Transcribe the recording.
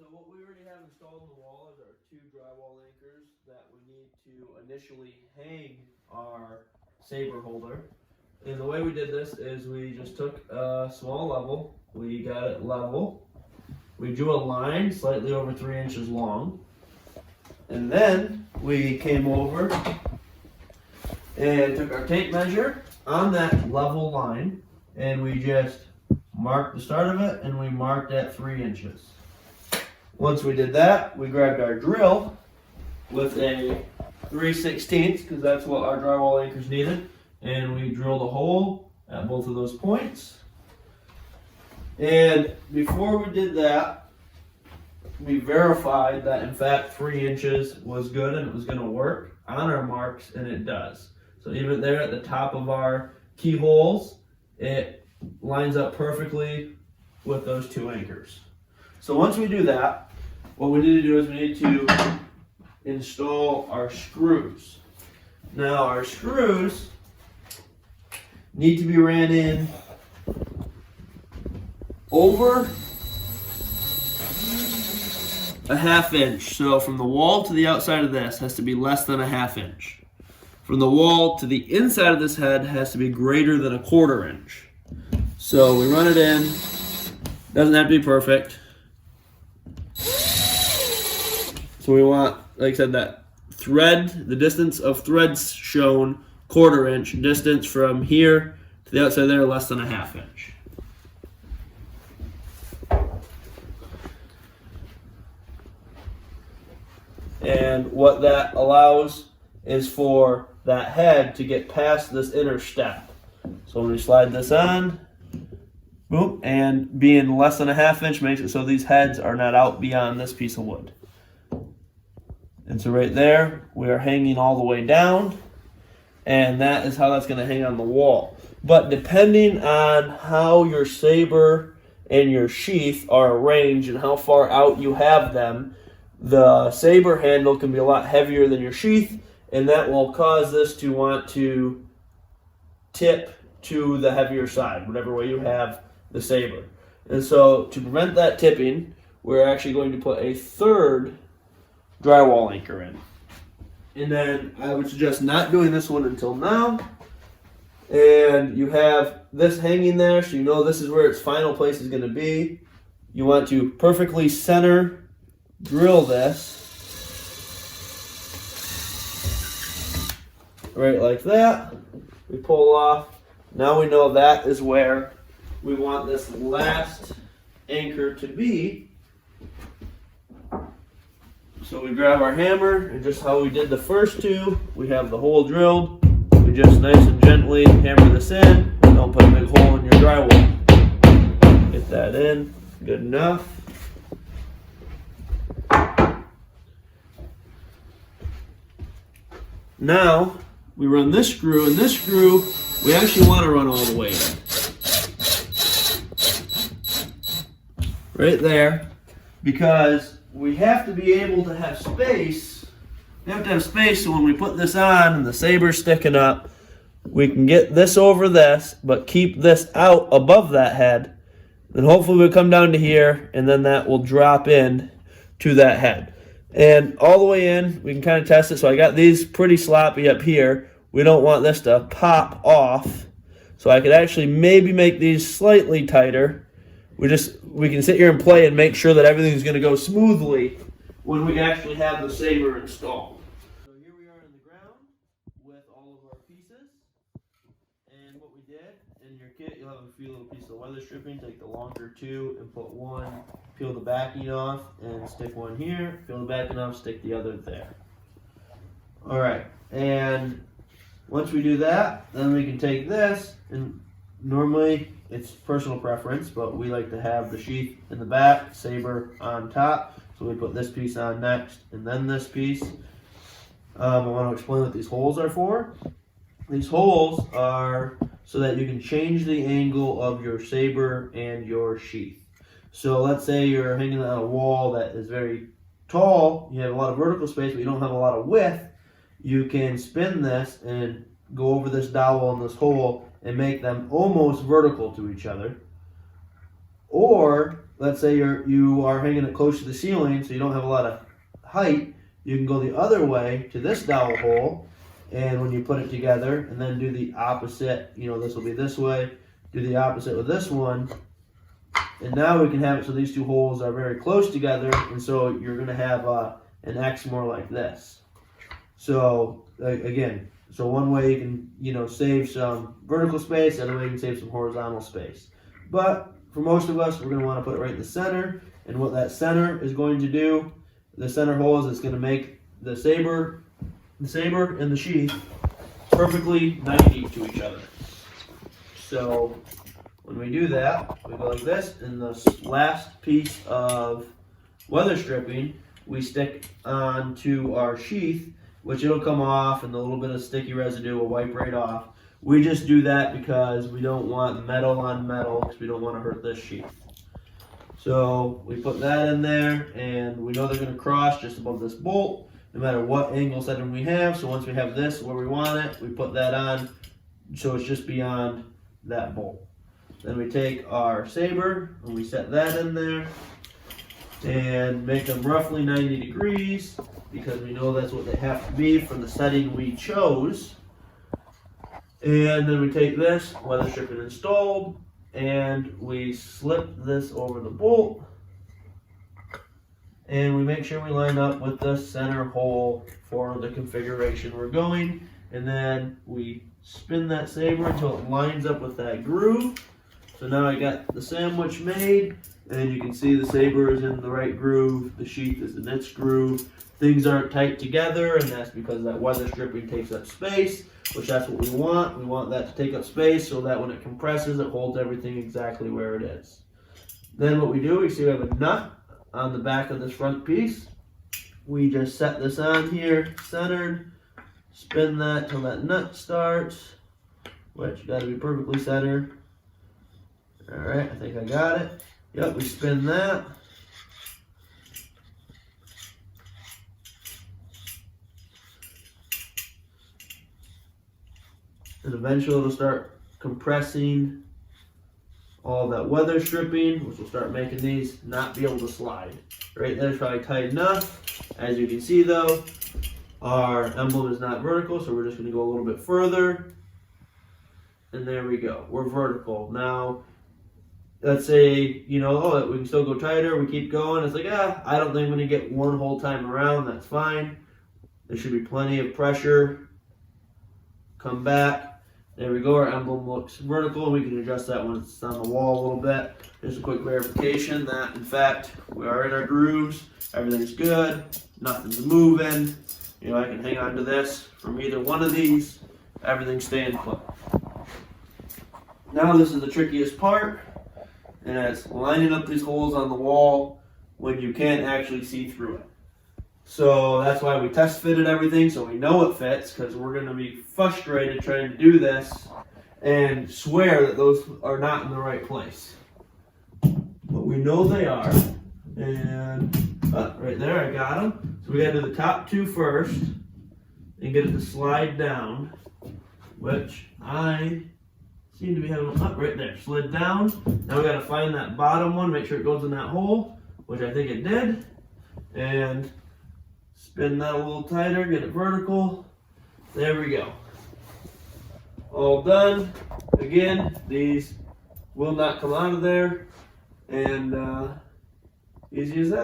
So what we already have installed in the wall is our two drywall anchors that we need to initially hang our saber holder. And the way we did this is we just took a small level, we got it level, we drew a line slightly over 3 inches long, and then we came over and took our tape measure on that level line, and we just marked the start of it, and we marked at 3 inches. Once we did that, we grabbed our drill with a 3/16, because that's what our drywall anchors needed, and we drilled a hole at both of those points. And before we did that, we verified that in fact 3 inches was good and it was going to work on our marks, and it does. So even there at the top of our keyholes, it lines up perfectly with those two anchors. So once we do that, what we need to do is we need to install our screws. Now our screws need to be ran in over a 1/2 inch. So from the wall to the outside of this has to be less than a 1/2 inch. From the wall to the inside of this head has to be greater than a 1/4 inch. So we run it in. Doesn't have to be perfect. So we want, like I said, that thread, the distance of threads shown, 1/4 inch. Distance from here to the outside there, less than a 1/2 inch. And what that allows is for that head to get past this inner step. So when we slide this on, boom, and being less than a 1/2 inch makes it so these heads are not out beyond this piece of wood. And so right there, we are hanging all the way down, and that is how that's going to hang on the wall. But depending on how your saber and your sheath are arranged and how far out you have them, the saber handle can be a lot heavier than your sheath, and that will cause this to want to tip to the heavier side, whatever way you have the saber. And so to prevent that tipping, we're actually going to put a third drywall anchor in. And then I would suggest not doing this one until now. And you have this hanging there, so you know this is where its final place is going to be. You want to perfectly center drill this right like that. We pull off. Now we know that is where we want this last anchor to be. So we grab our hammer, and just how we did the first two, we have the hole drilled. We just nice and gently hammer this in. Don't put a big hole in your drywall. Get that in, good enough. Now we run this screw, and this screw we actually want to run all the way in. Right there, because we have to be able to have space. We have to have space so when we put this on and the saber's sticking up, we can get this over this, but keep this out above that head. Then hopefully we'll come down to here, and then that will drop in to that head. And all the way in, we can kind of test it. So I got these pretty sloppy up here. We don't want this to pop off. So I could actually maybe make these slightly tighter. We can sit here and play and make sure that everything's going to go smoothly when we actually have the saber installed. So here we are in the ground with all of our pieces. And what we did, in your kit, you'll have a few little pieces of weather stripping. Take the longer two and put one, peel the backing off and stick one here. Peel the backing off, stick the other there. Alright, and once we do that, then we can take this, and normally it's personal preference, but we like to have the sheath in the back, saber on top. So we put this piece on next, and then this piece. I want to explain what these holes are for. These holes are so that you can change the angle of your saber and your sheath. So let's say you're hanging on a wall that is very tall, you have a lot of vertical space, but you don't have a lot of width. You can spin this and go over this dowel and this hole and make them almost vertical to each other. Or let's say you are hanging it close to the ceiling, so you don't have a lot of height, you can go the other way to this dowel hole, and when you put it together, and then do the opposite, this will be this way, do the opposite with this one, and now we can have it so these two holes are very close together, and so you're going to have an X more like this. So again, so one way you can save some vertical space, the other way you can save some horizontal space. But for most of us, we're going to want to put it right in the center, and what that center is going to do, the center hole is going to make the saber and the sheath perfectly 90 to each other. So when we do that, we go like this, and the last piece of weather stripping we stick onto our sheath, which it'll come off, and the little bit of sticky residue will wipe right off. We just do that because we don't want metal on metal, because we don't want to hurt this sheath. So we put that in there, and we know they're going to cross just above this bolt, no matter what angle setting we have. So once we have this where we want it, we put that on, so it's just beyond that bolt. Then we take our saber, and we set that in there, and make them roughly 90 degrees, because we know that's what they have to be for the setting we chose. And then we take this, weather stripped and installed, and we slip this over the bolt, and we make sure we line up with the center hole for the configuration we're going, and then we spin that saber until it lines up with that groove. So now I got the sandwich made, and you can see the saber is in the right groove, the sheath is in its groove. Things aren't tight together, and that's because that weather stripping takes up space, which that's what we want. We want that to take up space so that when it compresses, it holds everything exactly where it is. Then what we do, we see we have a nut on the back of this front piece. We just set this on here, centered, spin that till that nut starts, which got to be perfectly centered. All right, I think I got it. Yep, we spin that. And eventually it'll start compressing all that weather stripping, which will start making these not be able to slide. Right there's probably tight enough. As you can see though, our emblem is not vertical, so we're just going to go a little bit further. And there we go, we're vertical. Now, let's say, we can still go tighter, we keep going. It's like, I don't think I'm going to get one whole time around, that's fine. There should be plenty of pressure. Come back. There we go, our emblem looks vertical. We can adjust that when it's on the wall a little bit. Just a quick verification that, in fact, we are in our grooves. Everything's good. Nothing's moving. I can hang on to this from either one of these. Everything's staying put. Now this is the trickiest part, and it's lining up these holes on the wall when you can't actually see through it. So that's why we test fitted everything, so we know it fits, because we're going to be frustrated trying to do this and swear that those are not in the right place. But we know they are, and right there I got them. So we got to do the top two first and get it to slide down, which I seem to be having up right there, slid down. Now we got to find that bottom one, make sure it goes in that hole, which I think it did, and spin that a little tighter, get it vertical. There we go. All done. Again, these will not come out of there, and easy as that.